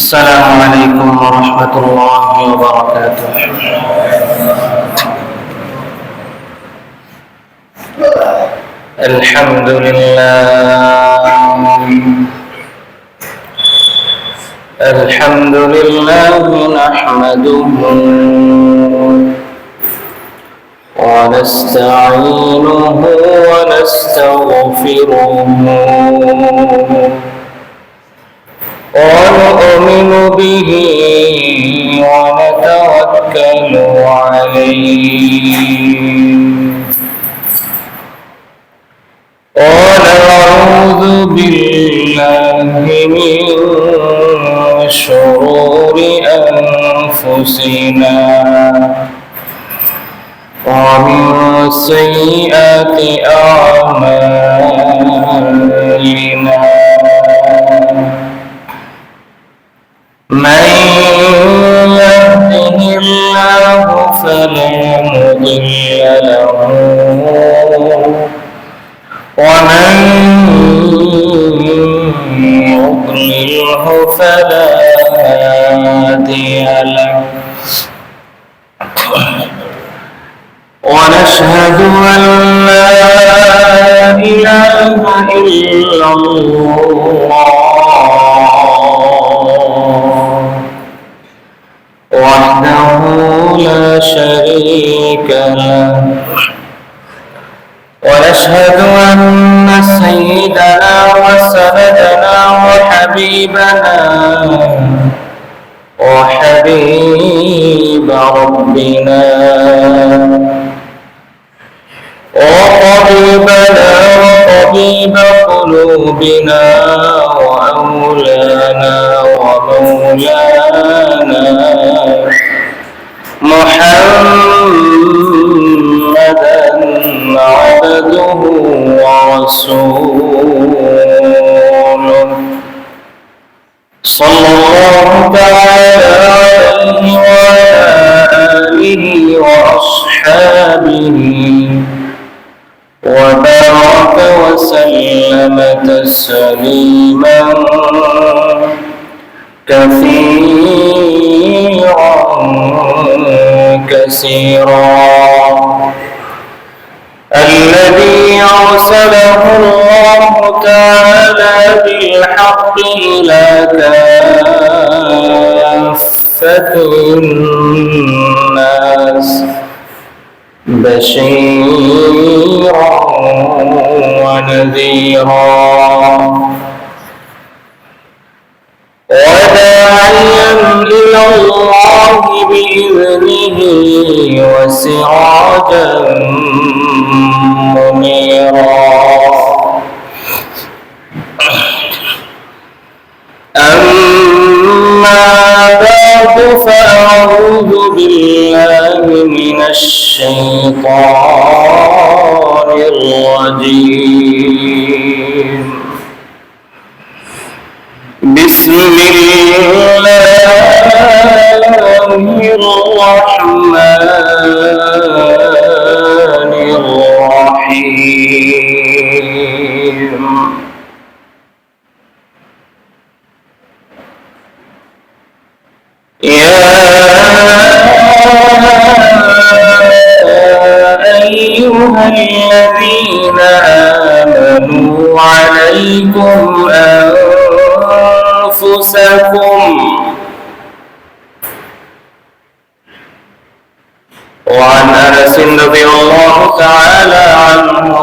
السلام عليكم ورحمة الله وبركاته. الحمد لله نحمده ونستعينه ونستغفره ونؤمن به ونتوكل عليه ونعوذ بالله من شرور أنفسنا ومن سيئات أعمالنا. من يهده الله فلا مضل له ومن يضلله فلا هادي له. ونشهد أن لا إله إلا الله وحده لا شريك له. ونشهد أن سيدنا وسندنا وحبيبنا وحبيب ربنا وطبيبنا وطبيب قلوبنا وأولانا ومولانا محمدا عبده ورسوله صلى الله تعالى عليه وعلى آله وأصحابه وبارك وسلم تسليما كثيرا الذي أرسله الله تعالى بالحق إلى كافة الناس بشيرا ونذيرا وداعيا إلى الله بإذنه وسراجا منيرا. أما بعد فأعوذ بالله من الشيطان الرجيم. بسم الله الرحمن الرحيم. يا أيها الذين آمنوا عليكم أنفسكم. وعن أنس رضي الله تعالى عنه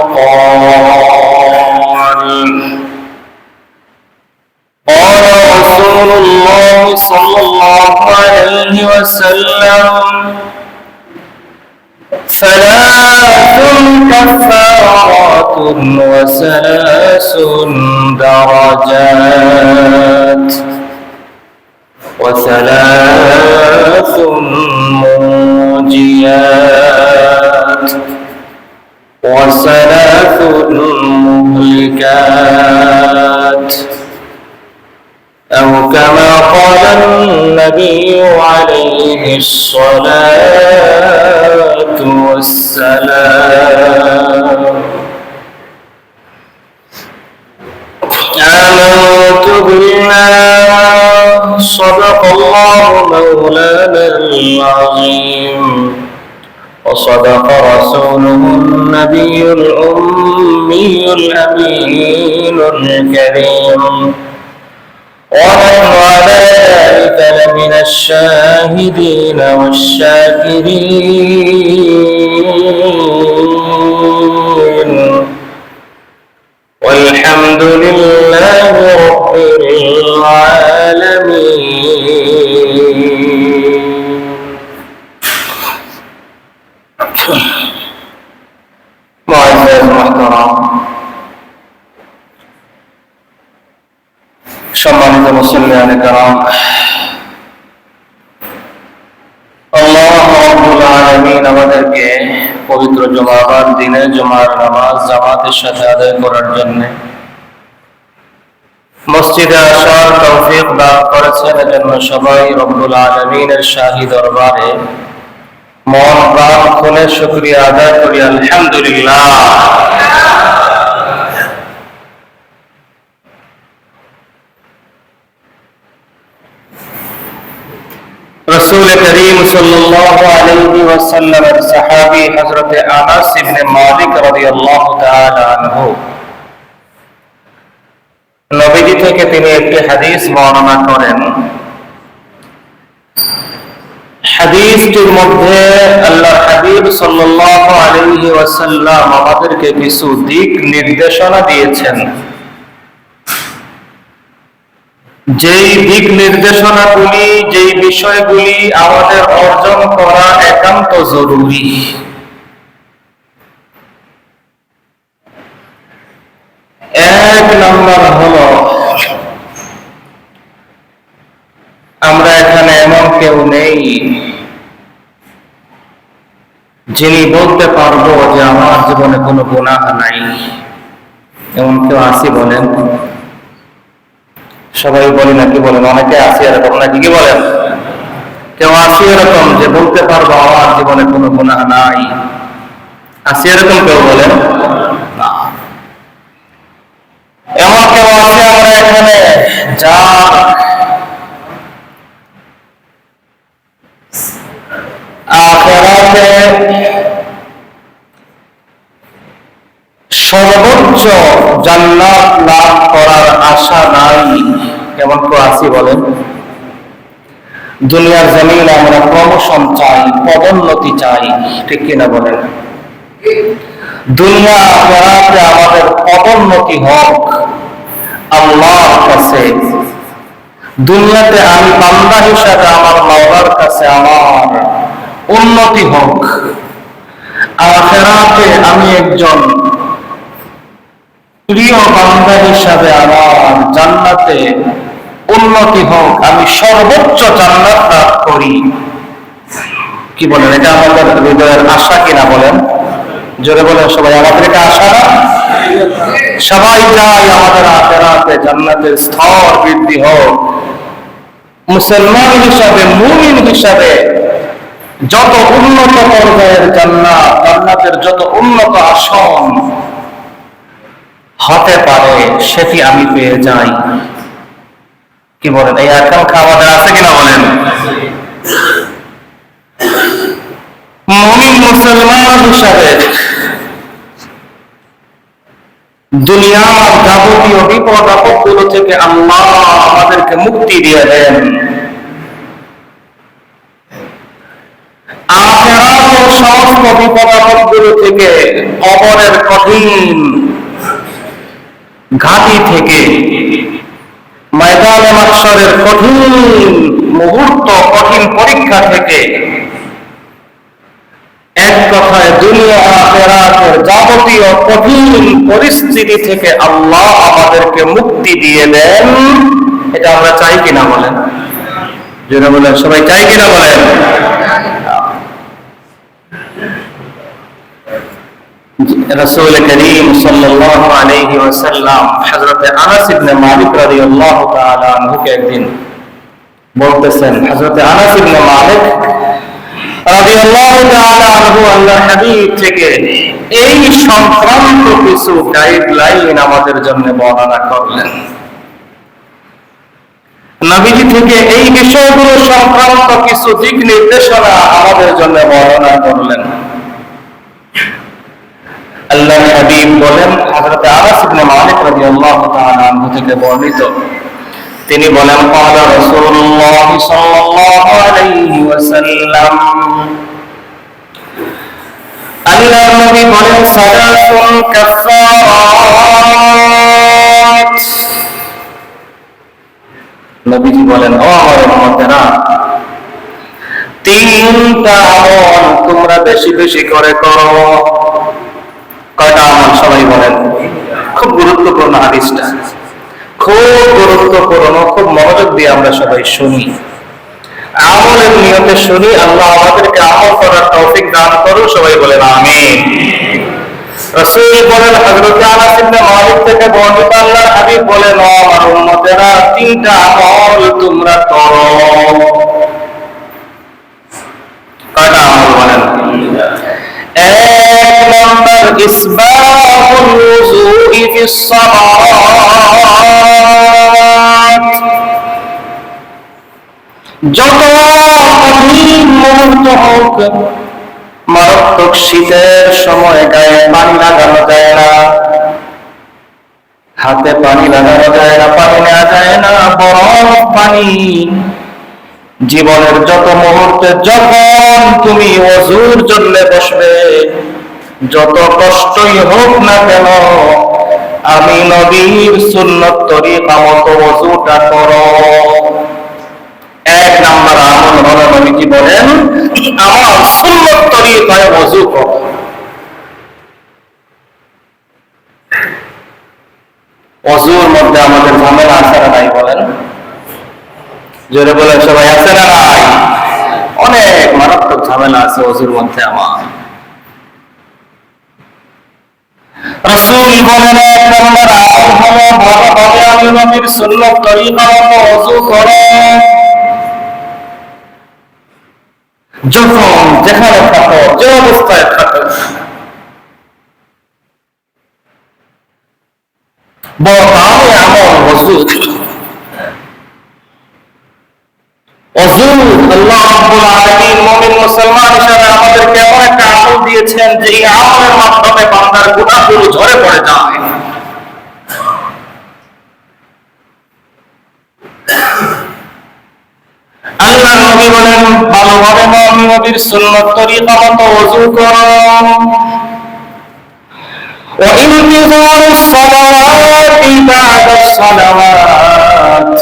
قال رسول الله صلى الله عليه وسلم: ثلاث كفارات وثلاث درجات وثلاث منجيات وثلاث مهلكات أو كما قال النبي عليه الصلاة والسلام. آمنت بالله صدق الله مولانا العظيم وصدق رسوله النبي الأمي الأمين الكريم ونحن على ذلك لمن الشاهدين والشاكرين والحمد لله رب العالمين. معزز محترم সম্মানিত মুসলিয়ান کرام, আল্লাহ রাব্বুল আলামিন আমাদেরকে পবিত্র জুমার দিনে জুমার নামাজ জামাতের সাথে আদায় করার জন্য মসজিদে আসার তৌফিক দান করেছেন। এজন্য সবাই রব্বুল আলামিনের শাহী দরবারে মন প্রাণ খুলে শুকরিয়া আদায় করি, আলহামদুলিল্লাহ। রাসূল করিম সাল্লাল্লাহু আলাইহি ওয়াসাল্লামের সাহাবী হযরত আনাস ইবনে মালিক রাদিয়াল্লাহু তাআলা আনহু নবীজি থেকে তিনি একটি হাদিস বর্ণনা করেন। হাদিসটির মধ্যে আল্লাহর হাবিব সাল্লাল্লাহু আলাইহি ওয়াসাল্লাম আমাদেরকে কিছু দিক নির্দেশনা দিয়েছেন, যেই দিক নির্দেশনাগুলি, যেই বিষয়গুলি আমাদের অর্জন করা একান্ত জরুরি। এক নম্বর হলো, আমরা এখানে এমন কেউ নেই যিনি বলতে পারবো যে আমার জীবনে কোনো গুনাহ নাই। এমন কেউ আছে বলেন? সবাই বলি নাকি বলেন? অনেকে আছে এরকম নাকি, কি বলেন? কেউ আছে এরকম যে বলতে পারবো আমার জীবনে কোনো গুনাহ নাই? আছে এরকম কেউ বলেন? না। এমন কেউ আছে আমরা এখানে যা আখিরাতে সর্বোচ্চ জান্নাত লাভ করার আশা নাই? কেমন কেউ আছি বলেন? দুনিয়ার জমিনে আমরা প্রমোশন চাই, পদোন্নতি চাই, ঠিক কিনা বলেন? দুনিয়া আখিরাতে আমাদের পদোন্নতি হোক আল্লাহর কাছে। দুনিয়াতে আমি বান্দা হিসাবে আমার মাওলার কাছে আমার উন্নতি হোক, আখিরাতে আমি একজন প্রিয় বান্দা হিসাবে আমার জান্নাতে উন্নতি হোক, আমি সর্বোচ্চ জান্নাত লাভ করি। কি বলেন? এটা আমাদের হৃদয়ের আশা কিনা বলেন? জোরে বলেন সবাই। আমাদের এটা আশা না? সবাই চাই আমাদের আখিরাতে জান্নাতের স্তর বৃদ্ধি হোক। মুসলমান হিসাবে, মুমিন হিসাবে যত উন্নত পর্যায়ের জান্নাত, জান্নাতের যত উন্নত আসন হতে পারে সেটি আমি পেয়ে যাই। কি বলেন? এই আকাঙ্ক্ষা আমাদের আছে কিনা বলেন? মুমিন মুসলমান হিসাবে দুনিয়ার যাবতীয় বিপদ আপদগুলো থেকে আল্লাহ আমাদেরকে মুক্তি দিয়ে দেন। আখিরাতের সমস্ত বিপদ আপদগুলো থেকে, কবরের কঠিন ঘাটি থেকে, ময়দানে মাহশরের কঠিন মুহূর্ত, কঠিন পরীক্ষা থেকে, এক কথায় দুনিয়া আখিরাতের যাবতীয় কঠিন পরিস্থিতি থেকে আল্লাহ আমাদেরকে মুক্তি দিয়ে দেন। এটা আমরা চাই কিনা বলেন? যেটা বলেন সবাই চাই কিনা বলেন? রাসূল করিম সাল্লাল্লাহু আলাইহি ওয়াসাল্লাম হযরত আনাস ইবনে মালিক রাদিয়াল্লাহু তাআলা আনহুকে একদিন বলতেছেন, হযরত আনাস ইবনে মালিক রাদিয়াল্লাহু তাআলা আনহু আল্লাহর হাবিব থেকে এই সংক্রান্ত কিছু গাইডলাইন আমাদের জন্য বর্ণনা করলেন। নবীজি থেকে এই বিষয়গুলো সংক্রান্ত কিছু দিক নির্দেশনা আমাদের জন্য বর্ণনা করলেন। আল্লাহর হাবিব বলেন, হযরত আনাস ইবনে মালিক রাদিয়াল্লাহু তাআলা আনহু থেকে বর্ণিত, তিনি বলেন, ক্বালা রাসূলুল্লাহ সাল্লাল্লাহু আলাইহি ওয়াসাল্লাম, আল্লাহর নবী বলেন, সালাতুন কাফফারাত। নবীজি বলেন, ও আমার উম্মতেরা, তিনটা আমল তোমরা বেশি বেশি করে করো। কয়টা আমল সবাই বলেন? খুব গুরুত্বপূর্ণ হাদিসটা, খুব গুরুত্বপূর্ণ, খুব মনোযোগ দিয়ে আমরা সবাই শুনি, আমলের নিয়তে শুনি। আল্লাহ আমাদেরকে আমল করার তৌফিক দান করুন, সবাই বলেন আমিন। রাসূল বলেন, হযরত আনাস ইবনে মালিক থেকে বর্ণিত, আল্লাহর হাবিব বলেন, ও আমার উম্মতেরা, তিনটা আমল তোমরা করো। কয়টা আমল বলেন? এক নম্বর, ইসবাহুল ওযুই ফিস সালাত। যত কঠিন মুহূর্ত হোক, মারাত্মক শীতের সময় গায়ে পানি লাগানো যায় না, হাতে পানি লাগানো যায় না, পানি নেওয়া যায় না, বরফ পানি। জীবনের যত মুহূর্তে যখন তুমি ওযুর জন্য বসবে, যত কষ্টই হোক না কেন, আমি নবীর সুন্নত তরিকা মতো ওযুটা করো। এক নাম্বার আমল হলো, নবীজি বলেন, আমার সুন্নত তরিকায় ওযু করো। ওযুর মধ্যে আমাদের ঝামেলা আছে না নাই বলেন? জোরে বলেন সবাই, আছে না নাই? অনেক মারাত্মক ঝামেলা আছে ওযুর মধ্যে আমার। রাসূল বলেন, এক নাম্বার আমল হলো, ভালোভাবে আমি নবীর সুন্নত তরিকা মতো ওযু করো। যখন যেখানে থাকো, যে অবস্থায় থাকো, বড় দামি আমল ওযু। ওযু আল্লাহ রাব্বুল আলামিন মুমিন মুসলমান হিসেবে আমাদেরকে এমন একটা আমল দিয়েছেন যে এই আমলের মাধ্যমে বান্দার গুনাহগুলো ঝরে পড়ে যায়। আল্লাহ নবী বলেন, ভালোভাবে নবীর সুন্নত তরিকা মতো ওযু করো। ওয়া ইনতিযারুস সালাতি বা'দাস সালাওয়াত,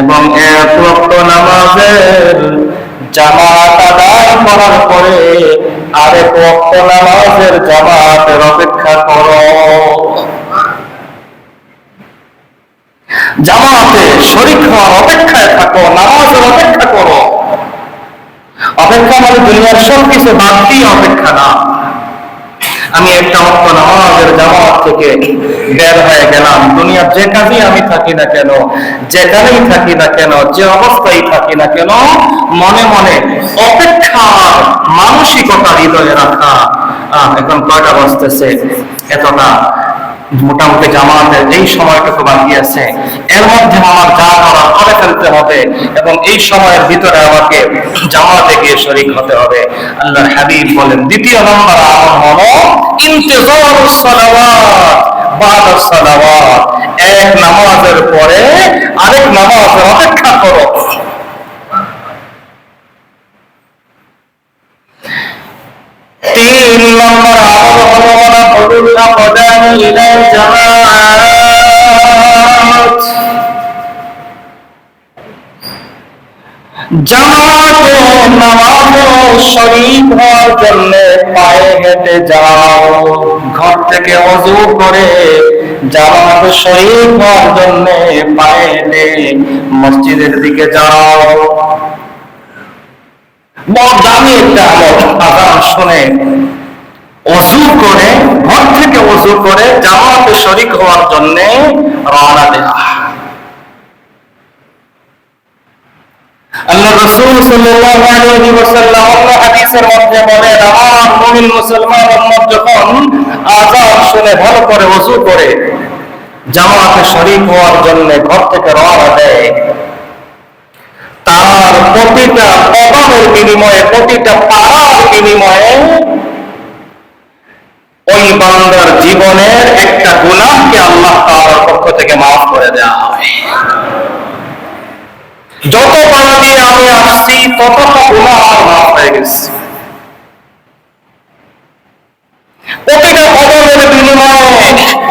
এবং এক ওয়াক্ত নামাজের জামাত আদায় করার পরে আরেক ওয়াক্ত নামাজের জামাতের অপেক্ষা করো। জামাতে শরীক হওয়ার অপেক্ষায় থাকো, নামাজের অপেক্ষা করো। অপেক্ষা মানে দুনিয়ার সব কিছু বাদ দিয়ে অপেক্ষা না। আমি একটা ওয়াক্ত নামাজের জামাত থেকে বের হয়ে গেলাম, দুনিয়ার যে কাজেই আমি থাকি না কেন, যেখানেই থাকি না কেন, যে অবস্থায় থাকি না কেন, মনে মনে অপেক্ষার মানসিকতা হৃদয়ে রাখা। এখন কয়টা বাজতেছে, এতটা, মোটামুটি জামাতের এই সময়টুকু বাকি আছে, এর মধ্যে আমার যা করার করে ফেলতে হবে এবং এই সময়ের ভিতরে আমাকে জামাতে গিয়ে শরীক হতে হবে। আল্লাহর হাবিব বলেন, দ্বিতীয় নম্বর আমল হলো ইন্তিজারুস সালাওয়াত বা'দাস সালাওয়াত। এক নামাজের পরে আরেক নামাজের অপেক্ষা করো। তিন নম্বর আমল হলো রাফউল আকদামি ইলাল জামাত। জামাতে নামাজে শরীক হওয়ার জন্য পায়ে হেঁটে যাও। ঘর থেকে ওযু করে জামাতে শরীক হওয়ার জন্য পায়ে হেঁটে মসজিদের দিকে যাও। বড় দামি একটা আমল, আযান শুনে ওযু করে, ঘর থেকে ওযু করে জামাতে শরীক হওয়ার জন্য রওনা দেওয়া। আল্লাহ রাসূল সাল্লাল্লাহু আলাইহি ওয়াসাল্লাম হাদিসের মধ্যে বলেন, আমার মুমিন মুসলমান উম্মত যখন আযান শুনে ভালো করে ওযু করে জামাতে শরীক হওয়ার জন্য ঘর থেকে রওনা দেয়, প্রতিটা কদমের বিনিময়ে, প্রতিটা পাড়ার বিনিময়ে ওই বান্দার জীবনের একটা গুনাহকে আল্লাহ তাআলার পক্ষ থেকে মাফ করে দেওয়া হয়। যত পাড়া দিয়ে আমি আসছি ততটা গুনাহ আমার মাফ হয়ে গেছে। প্রতিটা কদমের বিনিময়ে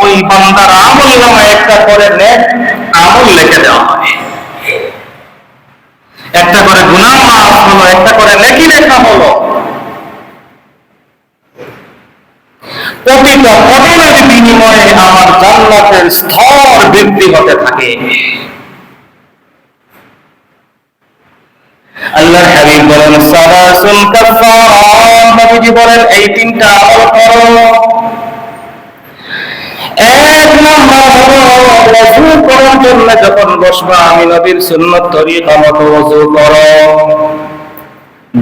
ওই বান্দার আমল নামায় একটা করে নেক আমল লিখে দেওয়া হয়। একটা করে গুনাহ মাফ হলো, একটা করে নেকি লেখা হলো। প্রতিটা কদমের বিনিময়ে আমার জান্নাতের স্তর বৃদ্ধি হতে থাকে। আল্লাহর হাবিব বলেন সালাসুন কাফারাত, নবীজি বলেন এই তিনটা আমল করো। এক নাম্বার হলো ওযু করার জন্য যখন বসবা আমি নবীর সুন্নাত তরিকা মতো ওযু করো।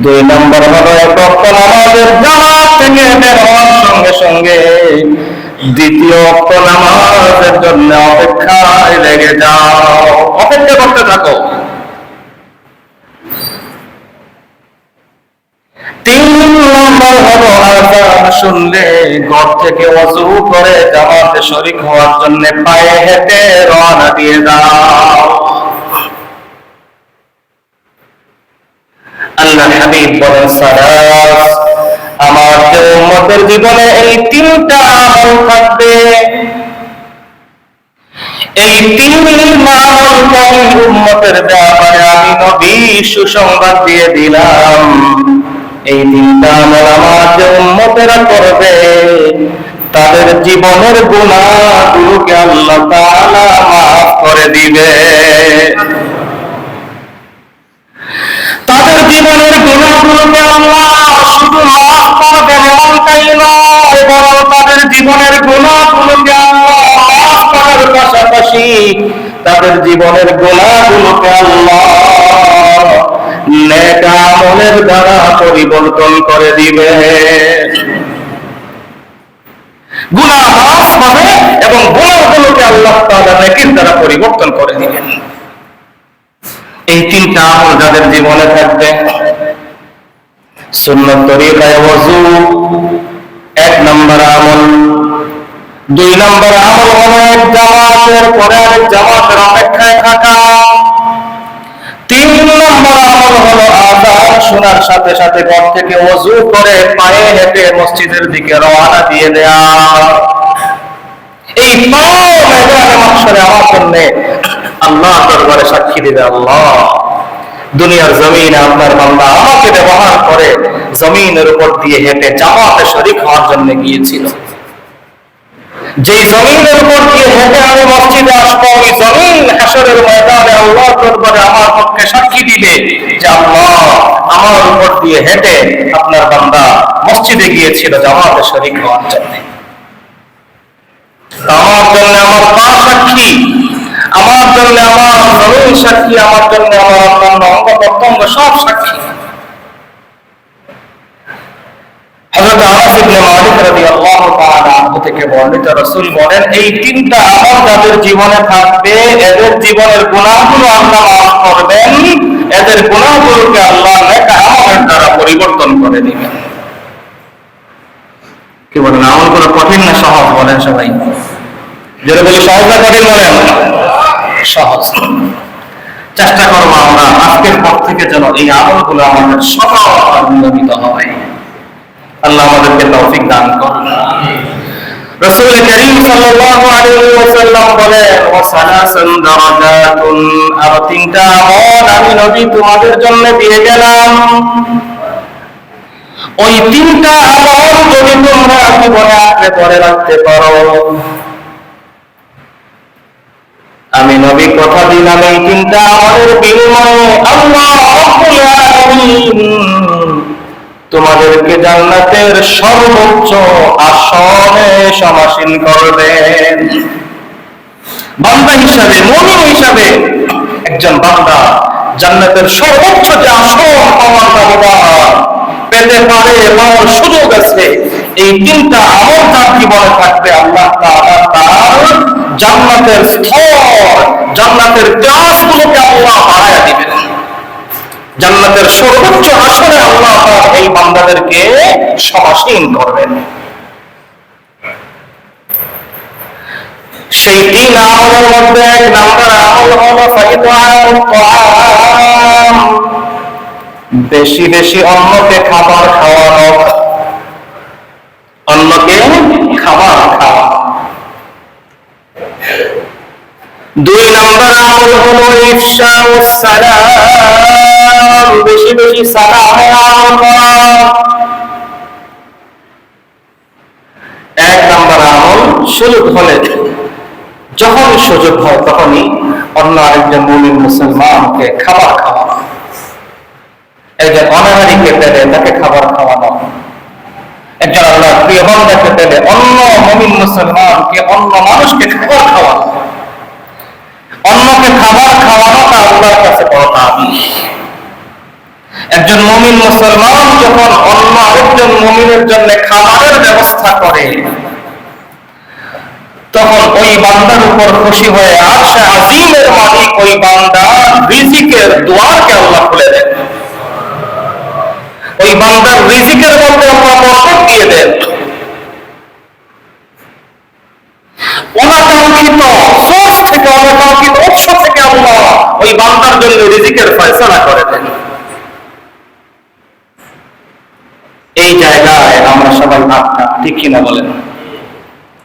দুই নাম্বার হলো এক ওয়াক্ত নামাজের জামাত থেকে বের হওয়ার সঙ্গে সঙ্গে দ্বিতীয় ওয়াক্ত নামাজের জন্য অপেক্ষায় লেগে যাও, অপেক্ষা করতে থাকো। তিন নম্বর হলো আযান শুনলে ঘর থেকে ওযু করে জামাতে শরীক হওয়ার জন্য পায়ে হেঁটে রওনা দিয়ে দাও। আল্লাহর হাবিব বলেন সালাস, আমার উম্মতের জীবনে এই তিনটা আমল থাকবে। এই তিন আমল উম্মতের ব্যাপারে আমি নবী সুসংবাদ দিয়ে দিলাম। এই তিনটা আমল আমার যে উম্মতেরা করবে তাদের জীবনের গুনাহগুলোকে আল্লাহ তাআলা মাফ করে দিবে। তাদের জীবনের গুনাহগুলোকে আল্লাহ শুধু মাফ করবেন এমনটাই নয়, বরং তাদের জীবনের গুনাহগুলোকে আল্লাহ মাফ করার পাশাপাশি তাদের জীবনের গুনাহগুলোকে আল্লাহ নেক আমলের দ্বারা পরিবর্তন করে দিবে। গুনাহ মাফ হবে এবং গুনাহগুলোকে আল্লাহ তাআলা নেকির দ্বারা পরিবর্তন করে দিবেন। এই তিনটা আমল যাদের জীবনে থাকবে, সুন্নাত তরিকায় ওযু এক নম্বর আমল। দুই নম্বর আমল হলো এক জামাতের পরে আরেক জামাতের অপেক্ষায় থাকা। তিন নম্বর আমল হলো আযান শোনার সাথে সাথে ঘর থেকে ওযু করে পায়ে হেঁটে মসজিদের দিকে রওনা দিয়ে দেয়া। এই ময়দানে মাহশরে আমার জন্য আল্লাহ দরবারে সাক্ষী দিবে, আল্লাহ দুনিয়ার জমিনে আপনার বান্দা আমাকে ব্যবহার করে জমিনের উপর দিয়ে হেঁটে জামাতে শরীক হওয়ার জন্য গিয়েছিল। যে জমিনের উপর দিয়ে হেঁটে আমি মসজিদে আসবো, ওই জমিন হাশরের ময়দানে আল্লাহ দরবারে আমার পক্ষে সাক্ষী দিবে যে আল্লাহ আমার উপর দিয়ে হেঁটে আপনার বান্দা মসজিদে গিয়েছিল জামাতে শরীক হওয়ার জন্য। আমার জন্য আমার পা সাক্ষী, আমার জন্য আমার জমিন সাক্ষী, আমার জন্য আমার অন্যান্য অঙ্গ প্রত্যঙ্গ সব সাক্ষী। হযরত আনাস ইবনে মালিক রাদিয়াল্লাহু তাআলা আনহু থেকে বর্ণিত, রাসূল বলেন এই তিনটা আমল যাদের জীবনে থাকবে এদের জীবনের গুনাহগুলো আল্লাহ মাফ করবেন, এদের গুনাহগুলোকে আল্লাহ নেক আমলের দ্বারা পরিবর্তন করে দিবেন। কি বলেন, আমলগুলো কঠিন না সহজ? বলেন সবাই, যারা বলি সহজ না কঠিন বলেন? সহজ। চেষ্টা করবো আমরা আজকের পর থেকে যেন এই আমলগুলো আমাদের সবার নিয়মিত হয়। আল্লাহ আমাদেরকে তৌফিক দান করুন। রাসূল করিম সাল্লাল্লাহু আলাইহি ওয়াসাল্লাম বলেন ওয়া সালাসান দারাজাতুন, আর তিনটা আমল আমি নবী তোমাদের জন্য দিয়ে গেলাম। ওই তিনটা আমল যদি তোমরা জীবনে আঁকড়ে ধরে রাখতে পারো, আমি নবী কথা দিলাম এই তিনটা আমলের বিনিময়ে আল্লাহ রাব্বুল আলামিন তোমাদেরকে জান্নাতের সর্বোচ্চ আসনে সমাসীন করবেন। বান্দা হিসাবে, মুমিন হিসাবে একজন বান্দা জান্নাতের সর্বোচ্চ যে আসন পাওয়ার দাবিদার পেতে পারে, পাওয়ার সুযোগ আছে। এই তিনটা আমল তার জীবনে থাকবে, আল্লাহ তাআলা তার জান্নাতের স্তর, জান্নাতের গাছগুলোকে আল্লাহ বাড়ায়া দিবেন। জান্নাতের সর্বোচ্চ আসনে আল্লাহ পাক এই বান্দাদেরকে সমাসীন করবেন। সেই 3 আমলের মধ্যে 1 নম্বর আমল হলো ফাইতুআম, বেশি বেশি অন্যকে খাবার খাওয়ানো, অন্যকে খাবার খাওয়া। 2 নম্বর আমল হলো ইফশাউস সালাম, বেশি বেশি সালামের আমল করা। 1 নম্বর আমল সুযোগ হলে, যখন সুযোগ হয় তখনই অন্য আরেকজন মুমিন মুসলমানকে খাবার খাওয়ানো, একজন অনাহারীকে পেলে তাকে খাবার খাওয়ানো, একজন আল্লাহর প্রিয় বান্দাকে পেলে অন্য মুমিন মুসলমানকে, অন্য মানুষকে খাবার খাওয়ানো। অন্যকে খাবার খাওয়ানোটা আল্লাহর কাছে বড় দামি। একজন মুমিন মুসলমান যখন অন্য আরেকজন মুমিনের জন্য খাবারের ব্যবস্থা করে, তখন ওই বান্দার উপর খুশি হয়ে আরশে আজিমের মালিক ওই বান্দা রিজিকের দুয়ারকে আল্লাহ খুলে দেন। ওই বান্দার রিজিকের মধ্যে আল্লাহ বরকত দিয়ে দেন। অনাকাঙ্ক্ষিত সোর্স থেকে, অনাকাঙ্ক্ষিত উৎস থেকে আল্লাহ ওই বান্দার জন্য রিজিকের ফয়সালা করে দেন। এই জায়গায় আমরা সবাই আটকা, ঠিক কিনা বলেন?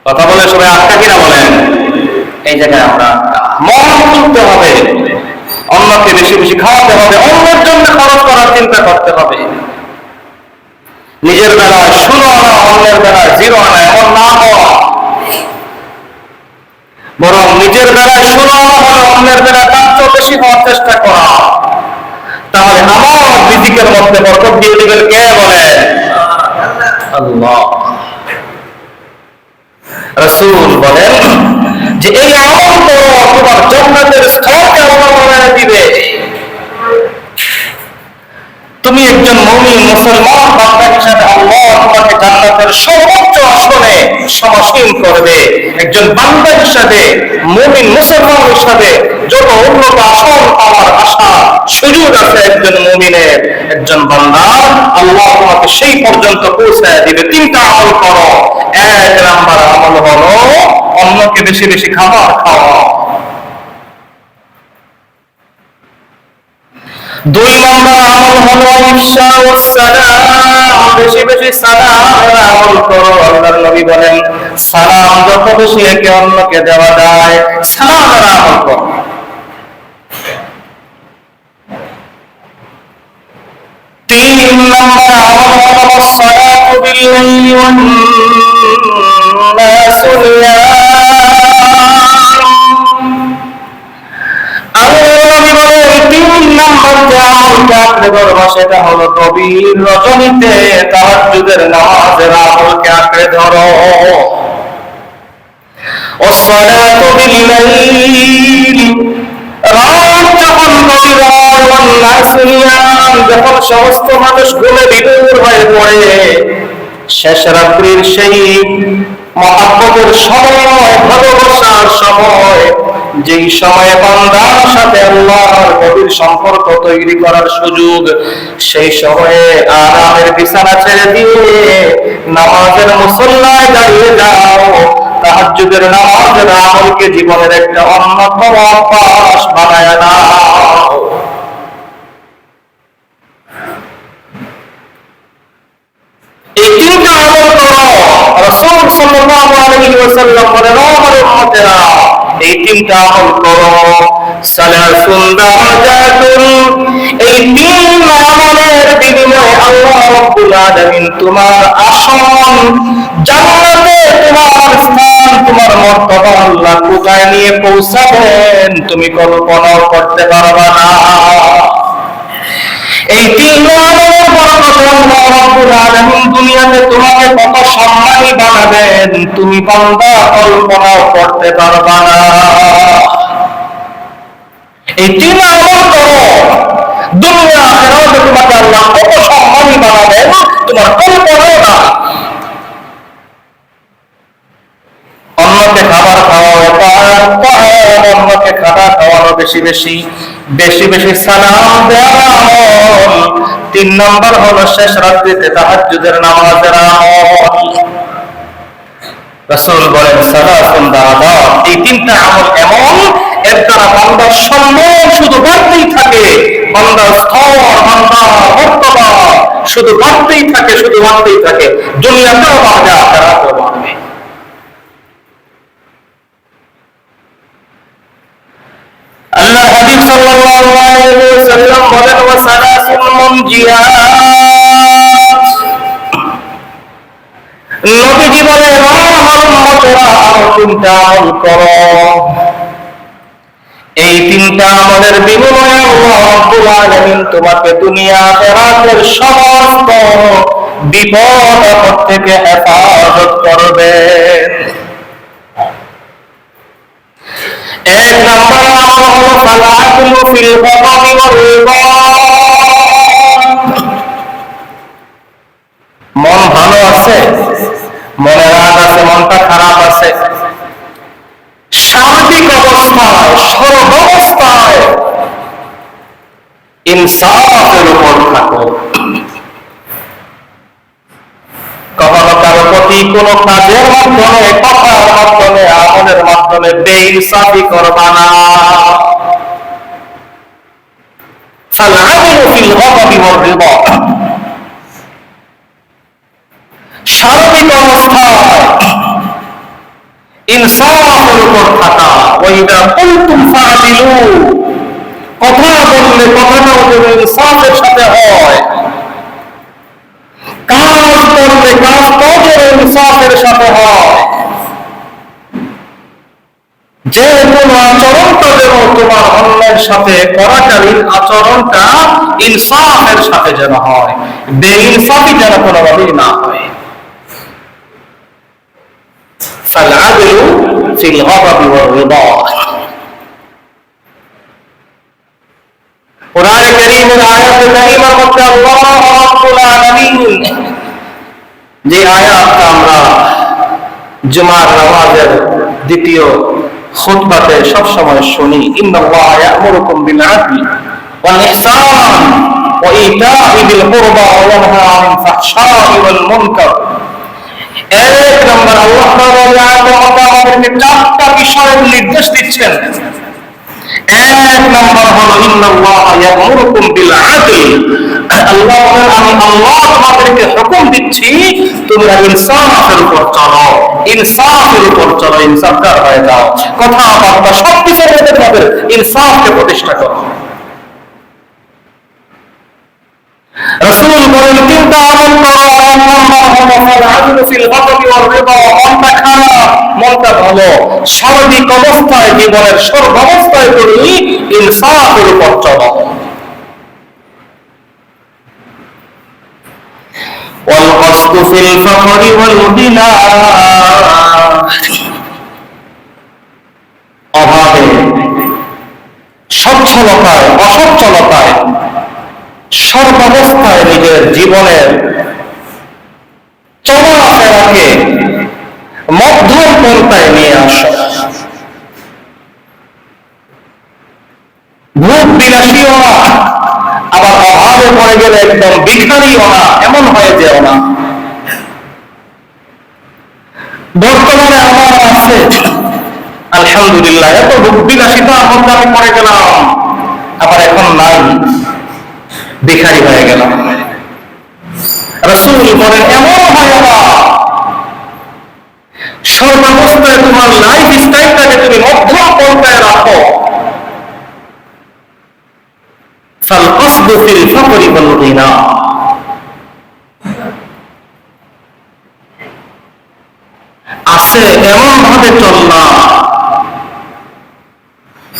কথা বলে সবাই আটকা কিনা বলেন? এই জায়গায় আমরা মন তুলতে হবে, অন্যকে বেশি বেশি খাওয়াতে হবে, অন্যের জন্য খরচ করার চিন্তা করতে হবে। নিজের বেলায় 16 আনা, অন্যের বেলায় 0 আনা, এমন না হওয়া, বরং নিজের বেলায় 16 আনা হলে অন্যের বেলায় তার চেয়ে বেশি হওয়ার চেষ্টা করা। তাহলে আমার রিজিকের মধ্যে বরকত দিয়ে দিবেন কে বলেন? আল্লাহ। রাসূল বলেন যে এই আমল করো, তোমার জান্নাতের স্তরকে আল্লাহ বাড়িয়ে দিবে। তুমি একজন মুমিন মুসলমান বান্দা হিসেবে আল্লাহ তোমাকে জান্নাতের সর্বোচ্চ আসনে সমাসীন করবে। একজন বান্দা হিসেবে, মুমিন মুসলমান হিসেবে যত উন্নত আসন পাওয়ার আশা সুযোগ আছে একজন মুমিনের, একজন বান্দার, আল্লাহ তোমাকে সেই পর্যন্ত পৌঁছায় দিবে। 3টা আমল করো। 1 নম্বর আমল হলো অন্যকে বেশি বেশি খাবার খাওয়া। 2 নম্বর আমল হলো ইফশাউস সালাম, বেশি বেশি সালামের আমল করো। আল্লাহর নবী বলেন সালাম যত বেশি একে অন্যকে দেওয়া যায়, সালামের আমল করো। 3 নম্বর আমল হলো সালাতু বিল-লাইলি ওয়ান-নাসু নিয়াম। সেটা হলো গভীর রজনীতে তাহাজ্জুদের নামাজের আমলকে আঁকড়ে ধরো। ওয়াস-সালাতু বিল-লাইল, রাত যখন গভীর হয়, ওয়ান-নাসু নিয়াম, যখন সমস্ত মানুষ ঘুমে বিভোর হয়ে পড়ে, শেষ রাত্রির সেই মহব্বতের সময়, ভালোবাসার সময়, যেই সময়ে বান্দার সাথে আল্লাহর গভীর সম্পর্ক তৈরি করার সুযোগ, সেই সময়ে আরামের বিছানা ছেড়ে দিয়ে নামাজের মুসল্লায় দাঁড়িয়ে যাও। তাহাজ্জুদের নামাজের আমলকে জীবনের একটা অন্যতম অভ্যাস বানায় নাও। এই 3টা আমল করো। রাসূল সাল্লাল্লাহু আলাইহি ওয়াসাল্লাম বলেন, ও আমার উম্মতেরা, এই 3টা আমল করো। সালাসুন দারাজাতুন, এই 3 আমলের বিনিময়ে আল্লাহ রাব্বুল আলামিন তোমার আসন জান্নাতে, তোমার স্থান, তোমার মর্তবা আল্লাহ কোথায় নিয়ে পৌঁছাবেন তুমি কল্পনাও করতে পারবা না। এই 3 আমলের বরকতে আল্লাহ রাব্বুল আলামিন দুনিয়াতে তোমাকে কত সম্মানী বানাবেন তুমি বান্দা কল্পনাও করতে পারবা না। এই 3 আমল করো, দুনিয়া আখিরাতে তোমাকে আল্লাহ কত সম্মানী বানাবেন তোমার কল্পনাও না। অন্যকে খাবার খাওয়াও, অন্যকে খাবার খাওয়ানো, বেশি বেশি বেশি বেশি সালাম দেওয়া, তিন নম্বর হলো শেষ রাত্রিতে তাহাজ্জুদের নামাজের আমল। রাসূল বলেন সালাতুন দারাজাত, এই তিনটা আমল এমন এর দ্বারা বান্দার সম্মান শুধু বাড়তেই থাকে, বান্দার স্তর, বান্দার মর্তবা শুধু বাড়তেই থাকে, শুধু বাড়তেই থাকে, দুনিয়াতেও বাড়বে আখিরাতেও বাড়বে। আল্লাহ হাবিব সাল্লাল্লাহু আলাইহি ওয়াসাল্লাম বলেন ওয়া সালাসুল মুনজিয়াত, নবীজি বলেন আমার উম্মতেরা তিনটা আমল করো, এই তিনটা আমলের বিনিময়ে আল্লাহ রাব্বুল আলামিন তোমাকে দুনিয়া আখিরাতের সমস্ত বিপদ আপদ থেকে হেফাজত করবেন। এক নম্বর আমল হলো সালাতুল ফিল গাদাবি ওয়াল রিদা। মন ভালো আছে, মনে রাগ আছে, মনটা খারাপ আছে, সার্বিক অবস্থায় সর্বাবস্থায় ইনসাফের উপর থাকো। কখনো কারো প্রতি কোনো কাজের মাধ্যমে, কথার মাধ্যমে, আমলের মাধ্যমে বেইনসাফি করবা না। ফালআদলু ফিল গাদাবি ওয়াল রিদা, সার্বিক অবস্থায় ইনসাফের উপর থাকা। ওয়াইদা কুনতুম ফাআদিলু, কথা বললে কথাটাও যেন ইনসাফের সাথে হয়, কাজ করলে কাজটাও যেন ইনসাফের সাথে হয়, যে কোনো আচরণটা যেন তোমার অন্যের সাথে করাকালীন আচরণটা ইনসাফের সাথে যেন হয়, বেইনসাফি যেন কোনোভাবেই না হয়। ফালআদলু ফিল গাদাবি ওয়াল রিদা। কুরআনে কারীমের আয়াতে কারীমার মধ্যে আল্লাহ রাব্বুল আলামিন যে আয়াতটা আমরা জুমার নামাজের দ্বিতীয় খুতবাতে সব সময় শুনি, ইন্নাল্লাহা ইয়া'মুরুকুম বিল আদলি ওয়াল ইহসান ওয়া ইতা'i বিল কুরবা ওয়া ইয়ানহা আনিল ফাহশাই ওয়াল মুনকার। এক নম্বর আল্লাহ তাআলা আমাদেরকে চারটা বিষয়ের নির্দেশ দিচ্ছেন। এক নম্বর হলো ইন্নাল্লাহা ইয়া'মুরুকুম বিল আদল, আল্লাহ বলেন আমি আল্লাহ তোমাদেরকে হুকুম দিচ্ছি তোমরা ইনসাফের উপর চলো, ইনসাফের উপর চলো, ইনসাফদার হয়ে যাও, কথাবার্তা সবকিছুর মধ্যে তোমাদের ইনসাফকে প্রতিষ্ঠা করো। রাসূল বলেন তিনটা আমল করো, এক নম্বর হলো ফালআদলু ফিল গাদাবি ওয়াল রিদা, মনটা খারাপ, মনটা ভালো, সার্বিক অবস্থায়, জীবনের সর্বাবস্থায় তুমি ইনসাফের উপর চলো। ওয়াল কসদু ফিল ফাকরি ওয়াল গিনা, অভাবে, সচ্ছলতায়, অসচ্ছলতায়, সর্বাবস্থায় নিজের জীবনের চলাফেরাকে মধ্যম পন্থায় নিয়ে আসো। ভোগ বিলাসীও না, আবার অভাবে পড়ে গেলে একদম ভিখারিও না, এমন হয়ে যেও না। বর্তমানে আমার আছে আলহামদুলিল্লাহ, এত ভোগ বিলাসিতার মধ্যে আমি পড়ে গেলাম, আবার এখন নাই, ভিখারি হয়ে গেলাম। রাসূল বলেন এমন হয় না, সর্বাবস্থায় তোমার লাইফ স্টাইলটাকে তুমি মধ্যম পন্থায় রাখো। ফাল কসদু ফিল ফাকরি ওয়াল গিনা, আছে এমন ভাবে চলনা,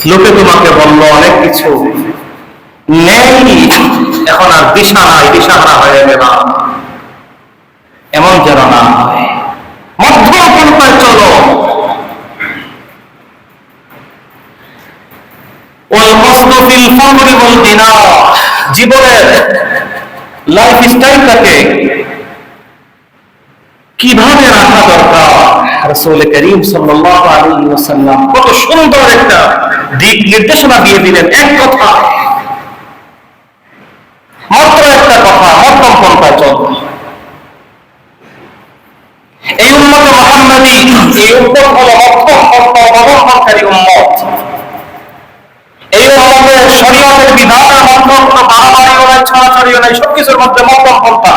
লোকে তোমাকে বলল অনেক কিছু, নেই এখন আর দিশা নাই, দিশাহারা হয়ে গেলাম, এমন যেন না হয়, মধ্যম পন্থায় চলো। ওয়াল কসদু ফিল ফাকরি ওয়াল গিনা, জীবনের লাইফ স্টাইলটাকে কিভাবে রাখা দরকার, রাসূল করিম সাল্লাল্লাহু আলাইহি ওয়াসাল্লাম কত সুন্দর একটা দিক নির্দেশনা দিয়ে দিলেন। এক কথা, মাত্র একটা কথা, এই উম্মত হলো মধ্যম পন্থা অবলম্বনকারী উম্মত। এই উম্মতের শরীয়তের বিধানের মধ্যে কোনো বাড়াবাড়িও নাই, ছড়াছড়িও নাই, সবকিছুর মধ্যে মধ্যম পন্থা।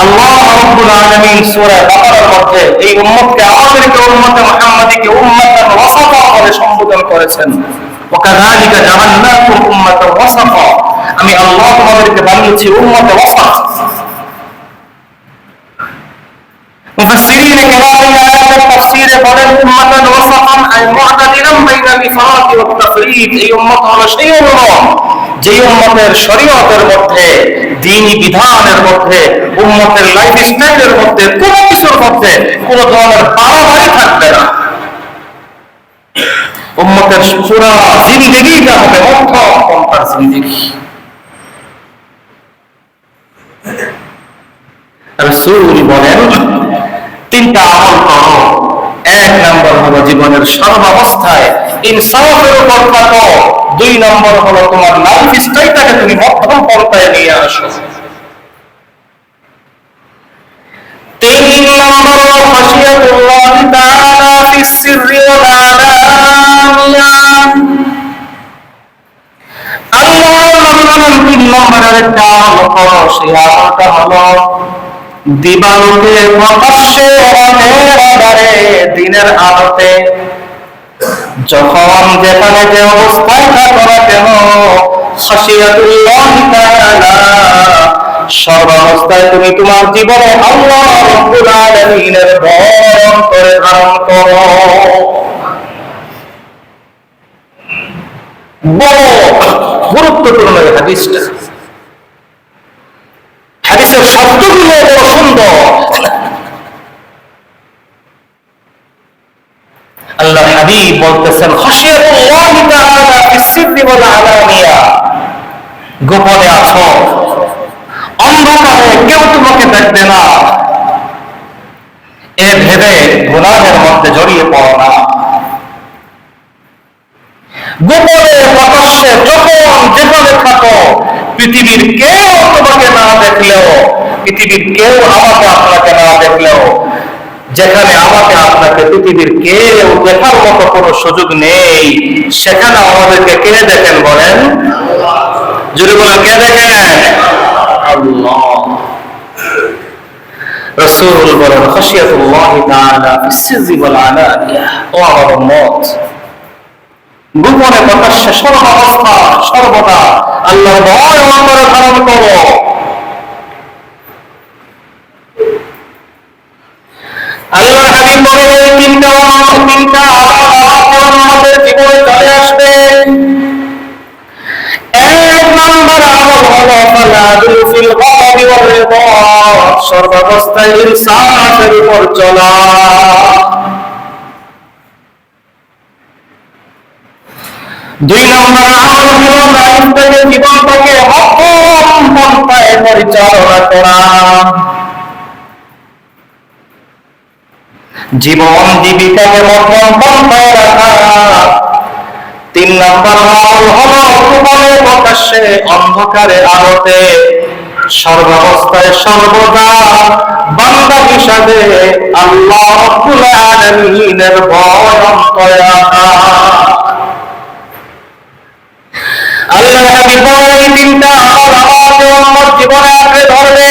আল্লাহ রাব্বুল আলামিন সূরা বাকারার মধ্যে এই উম্মতকে, আমাদেরকে উম্মতে মুহাম্মাদীকে উম্মাতান ওয়াসাতা বলে সম্বোধন করেছেন। ওয়াকাযালিকা জাআলনাকুম উম্মাতান ওয়াসাতা, আমি আল্লাহ তোমাদেরকে বানিয়েছি উম্মতে ওয়াসাত। মুফাসসিরিন কেরাম এই আয়াতের তাফসীরে বলেন উম্মাতান ওয়াসাতান আই মু'তাদিলান বাইনাল ইফরাত ওয়াত তাফরীত। এই উম্মত হলো সেই উম্মত যে উম্মতের শরীয়তের মধ্যে, দ্বীনি বিধানের মধ্যে, উম্মতের লাইফস্টাইলের মধ্যে, কোন কিছুর মধ্যে কোন ধরনের বাড়াবাড়ি থাকবে না। উম্মতের পুরো জিন্দেগিটা হবে মধ্যম পন্থার জিন্দেগি। রাসূল বলেন তিনটা আমল করো। এক নম্বর হলো জীবনের সর্বাবস্থায় ইনসাফের উপর থাকো। দুই নম্বর হলো তোমার লাইফ স্টাইলটাকে তুমি মধ্যম পন্থায় নিয়ে আসো। তিন নম্বর হলো খাশিয়াতুল্লাহ তাআলা ফিস সিররি ওয়াল আলানিয়া। আল্লাহর নবী বলেন তিন নম্বরের একটা আমল করো, সেই আমলটা হলো দিবালোকে প্রকাশ্যে রাতের আধারে দিনের আলোতে যখন যেখানে যে অবস্থায় থাকো না কেন, খাশিয়াতুল্লাহ তাআলা সর্বাবস্থায় তুমি তোমার জীবনে আল্লাহ রাব্বুল আলামিনের ভয় অন্তরে ধারণ করো। বড় গুরুত্বপূর্ণ এই হাদিসটা। হাদিসের শব্দগুলো বড় সুন্দর। আল্লাহ হাবিব বলতেছেন খাশিয়াতুল্লাহ তাআলা ফিস সিররি ওয়াল আলানিয়া, গোপনে আছো, অন্ধকারে কেউ তোমাকে দেখবে না, এ ভেবে গুনাহের মধ্যে জড়িয়ে পড়ো না। গোপনে প্রকাশ্যে যখন যেখানে থাকো, পৃথিবীর কেউ তোমাকে না দেখলেও, পৃথিবীর কেউ আমাকে আপনাকে না দেখলেও, যেখানে আমাকে আপনাকে পৃথিবীর কেউ দেখার মতো কোনো সুযোগ নেই, সেখানে আমাদেরকে কে দেখেন বলেন? যদি বলেন কে দেখেন? আল্লাহ। রাসূল বলেন খাশিয়াতুল্লাহ তাআলা ফিস সিররি ওয়াল আলানিয়া। ও আমার উম্মত, গোপনে প্রকাশ্যে সর্বাবস্থা সর্বদা আল্লাহর ভয় অন্তরে ধারণ করো। আল্লাহর হাবিব বলেন তিনটা আমাদের জীবনে চলে আসবে। এক নম্বর আমল হলো ফালাদুল ফিল গাদাবি ওয়ার রিদা, সর্বাবস্থায় ইনসাফের উপর চলা। দুই নম্বর আমল হলো লাইফটাকে, জীবনটাকে মধ্যম পন্থায় পরিচালনা করা। জীবন জীবিকাকে মধ্যম পন্থায় রাখা। তিন নম্বর আমল হলো গোপনে প্রকাশ্যে অন্ধকারে আলোতে সর্বাবস্থায় সর্বদা বান্দা হিসাবে আল্লাহ রাব্বুল আলামিনের ভয় অন্তরে রাখা। আল্লাহ হাবিব বলেন এই তিনটা আমল আমাদের উম্মত জীবনে আঁকড়ে ধরবে।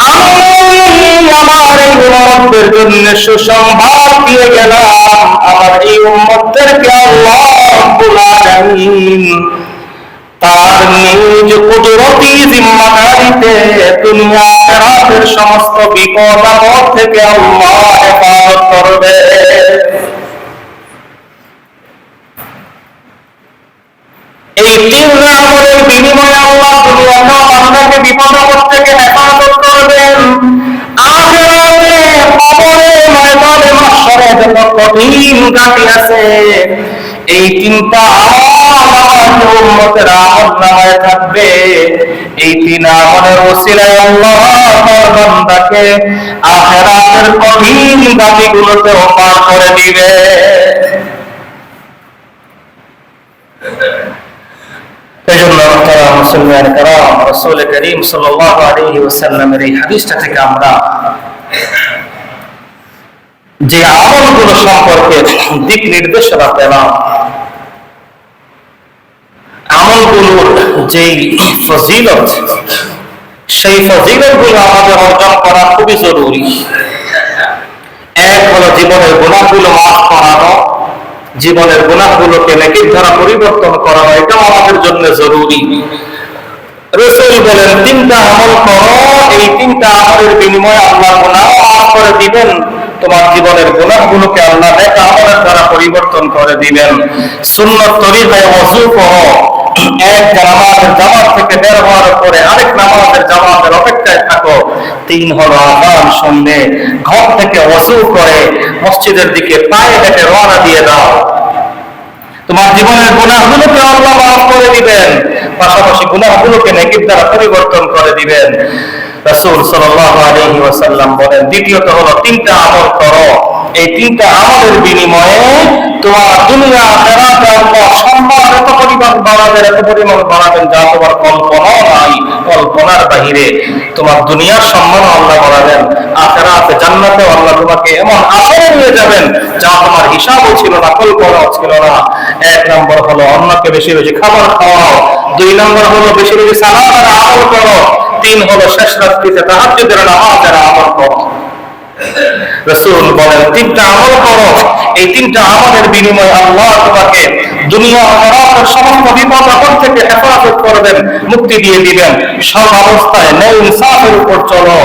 আমার এই উম্মতের জন্য সুসংবাদ দিয়ে গেলাম, আমার এই উম্মতদেরকে আল্লাহ রাব্বুল আলামিন তার নিজ কুদরতি জিম্মাদারিতে দুনিয়া আখিরাতের সমস্ত বিপদ আপদ থেকে আল্লাহ হেফাজত করবে। এই তিন আমলের বিনিময়ে আল্লাহ দুনিয়াতেও বান্দাকে বিপদ আপদ থেকে হেফাজত করবেন। আখিরাতে কবরে ময়দানে মাহশরে যত কঠিন ঘাটি আছে, এই তিনটা আমল উম্মতের আমলনামায় থাকবে। এই তিন আমলের ওসিলায় আল্লাহ তার বান্দাকে আখিরাতের কঠিন ঘাটিগুলোতেও পার করে দিবে। এজন্য মুসলমান کرام, রাসূল করিম সাল্লাল্লাহু আলাইহি ওয়াসাল্লামের এই হাদিসটা থেকে আমরা যে আমলগুলো সম্পর্কে দিক নির্দেশনা পেলাম, আমলগুলোর যেই ফজিলত, সেই ফজিলতগুলো আমাদের অর্জন করা খুবই জরুরি। এক হলো জীবনের গুনাহগুলো মাফ করানো, জীবনের গুনাহগুলোকে নেকির দ্বারা পরিবর্তন করানো, এটাও আমাদের জন্য জরুরি। রাসূল বলেন, তিনটা আমল করো, এই তিনটা আমলের বিনিময়ে আল্লাহ গুনাহ মাফ করে দিবেন, তোমার জীবনের গুনাহগুলোকে আল্লাহ নেক আমলের দ্বারা পরিবর্তন করে দিবেন। সুন্নাত তরিকায় ওযু করো, এক নামাজের জামাত থেকে বের হওয়ার পরে আরেক নামাজের জামাতের অপেক্ষায় থাকো। তিন হলো আযান শুনলে ঘর থেকে ওযু করে মসজিদের দিকে পায়ে হেঁটে রওনা দিয়ে দাও, তোমার জীবনের গুনাহগুলোকে আল্লাহ মাফ করে দিবেন, পাশাপাশি গুনাহগুলোকে নেকির দ্বারা পরিবর্তন করে দিবেন। রাসূল সাল্লাল্লাহু আলাইহি ওয়াসাল্লাম বলেন, দ্বিতীয়ত হলো তিনটা আমল করো, এই তিনটা আমলের বিনিময়ে তোমার দুনিয়া আখিরাতে আল্লাহ সম্মান এত পরিমাণ বাড়াবেন, এত পরিমাণ বাড়াবেন যা তোমার কল্পনাও নাই, কল্পনার বাহিরে। তোমার দুনিয়ার সম্মান আল্লাহ বাড়াবেন, আখিরাতে জান্নাতে আল্লাহ তোমাকে এমন আসনে নিয়ে যাবেন যা তোমার হিসাবও ছিল না, কল্পনাও ছিল না। এক নম্বর হলো অন্যকে বেশি বেশি খাবার খাওয়াও, দুই নম্বর হলো বেশি বেশি সালাতের আমল করো, তিন হলো শেষ রাত্রিতে তাহাজ্জুদের নামাজের আমল করো। রাসূল বলেন, তিনটা আমল করো, এই তিনটা আমলের বিনিময়ে আল্লাহ তোমাকে দুনিয়া আখিরাতের সমস্ত বিপদ আপদ থেকে হেফাজত করবেন, মুক্তি দিয়ে দিবেন। সব অবস্থায় ন্যায় ইনসাফের উপর চলো।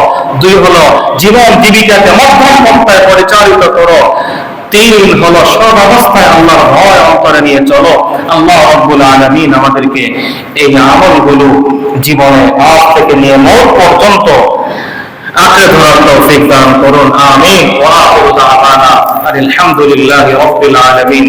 দুই হলো জীবন জীবিকাকে মধ্যম পন্থায় পরিচালিত করো। তিন হলো সব অবস্থায় আল্লাহর ভয় অন্তরে নিয়ে চলো। আল্লাহ রাব্বুল আলামিন আমাদেরকে এই আমলগুলো জীবনে আজ থেকে নিয়ে মওত পর্যন্ত আঁকড়ে ধরার তৌফিক দান করুন। আমিন। ওয়া আখিরু দাওয়ানা আলহামদুলিল্লাহি রাব্বিল আলামিন।